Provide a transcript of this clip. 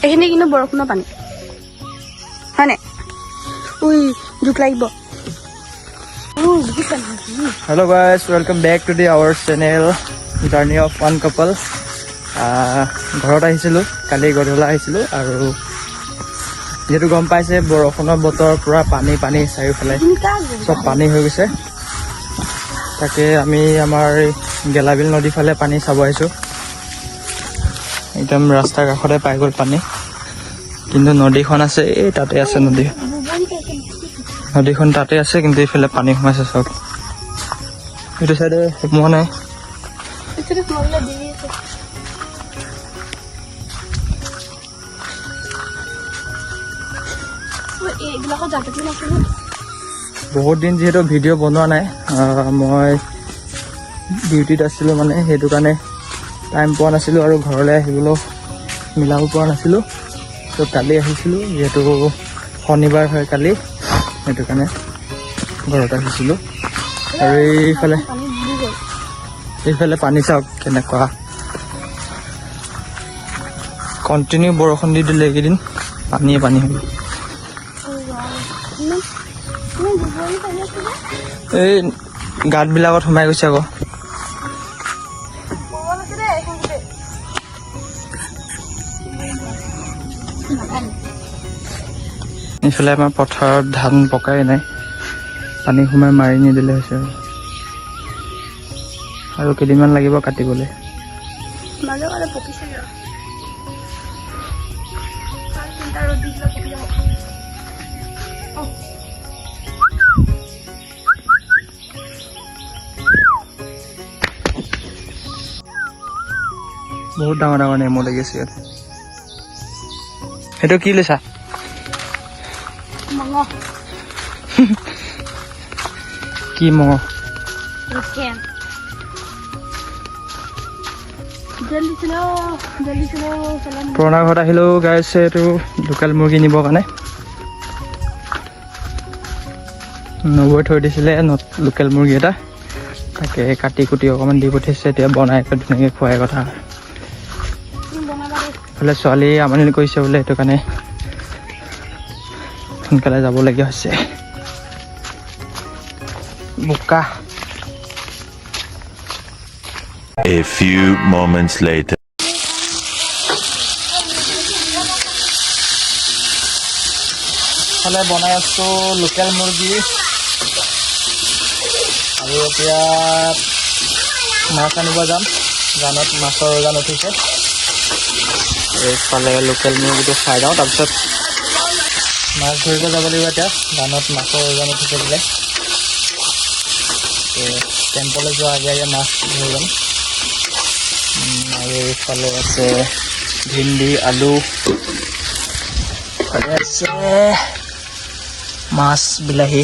এইখিনি কিন্তু বৰষুণৰ পানী হয়নে উই জোক লাগিব Hello guys, welcome back to our channel Journey of One Couple. ঘৰত আহিছিলোঁ কালি গধূলা আহিছিলোঁ আৰু যেহেতু গম পাইছে বৰষুণৰ বতৰ পুৰা পানী পানী চাৰিওফালে চব পানী হৈ গৈছে তাকে আমি আমাৰ গেলাবিল নদীৰ ফালে পানী চাব আহিছোঁ একদম ৰাস্তাৰ কাষতে পাই গ'ল পানী কিন্তু নদীখন আছে এই তাতে আছে নদীখন তাতে আছে কিন্তু এইফালে পানী সোমাইছে চব এইটো চাইডে সোমোৱা নাই বহুত দিন যেহেতু ভিডিঅ' বনোৱা নাই মই ডিউটিত আছিলোঁ মানে সেইটো কাৰণে টাইম পোৱা নাছিলোঁ আৰু ঘৰলৈ আহিবলৈ মিলাব পৰা নাছিলোঁ তো কালি আহিছিলোঁ যিহেতু শনিবাৰ হয় কালি সেইটো কাৰণে ঘৰত আহিছিলোঁ আৰু এইফালে পানী চাওক কেনেকুৱা কণ্টিনিউ বৰষুণ দি দিলে এইকেইদিন পানীয়ে পানী হ'ব এই গাঁতবিলাকত সোমাই গৈছে আকৌ এইফালে আমাৰ পথাৰত ধান পকাই নাই পানী সোমাই মাৰি নিদিলে হৈছে আৰু কেইদিনমান লাগিব কাটিবলৈ বহুত ডাঙৰ ডাঙৰ নেমু লাগিছে ইয়াত সেইটো কি লৈছা কি মঙহ পুৰণা ঘৰত আহিলেও গাইছে এইটো লোকেল মুৰ্গী নিবৰ কাৰণে নবৈ থৈ দিছিলে লোকেল মুৰ্গী এটা তাকে কাটি কুটি অকণমান দি পঠিয়াইছে এতিয়া বনাই ধুনীয়াকৈ খোৱাই কথা এইফালে ছোৱালী আমনি কৰিছে বোলে সেইটো কাৰণে সোনকালে যাবলগীয়া হৈছে বোকা A few moments later. ফালে বনাই আছোঁ লোকেল মুৰ্গী আৰু এতিয়া মাছ আনিব যাম জানত মাছৰ ওজান উঠিছে এইফালে লোকেল মুৰ্গীটো খাই যাওঁ তাৰপিছত মাছ ধৰিব যাব লাগিব এতিয়া জানত মাছৰ ওজান উঠিছে বোলে টেম্পলৈ যোৱা আগে আগে মাছ ধৰি যাম আৰু এইফালে আছে ভিন্দি আলু আছে মাছ বিলাহী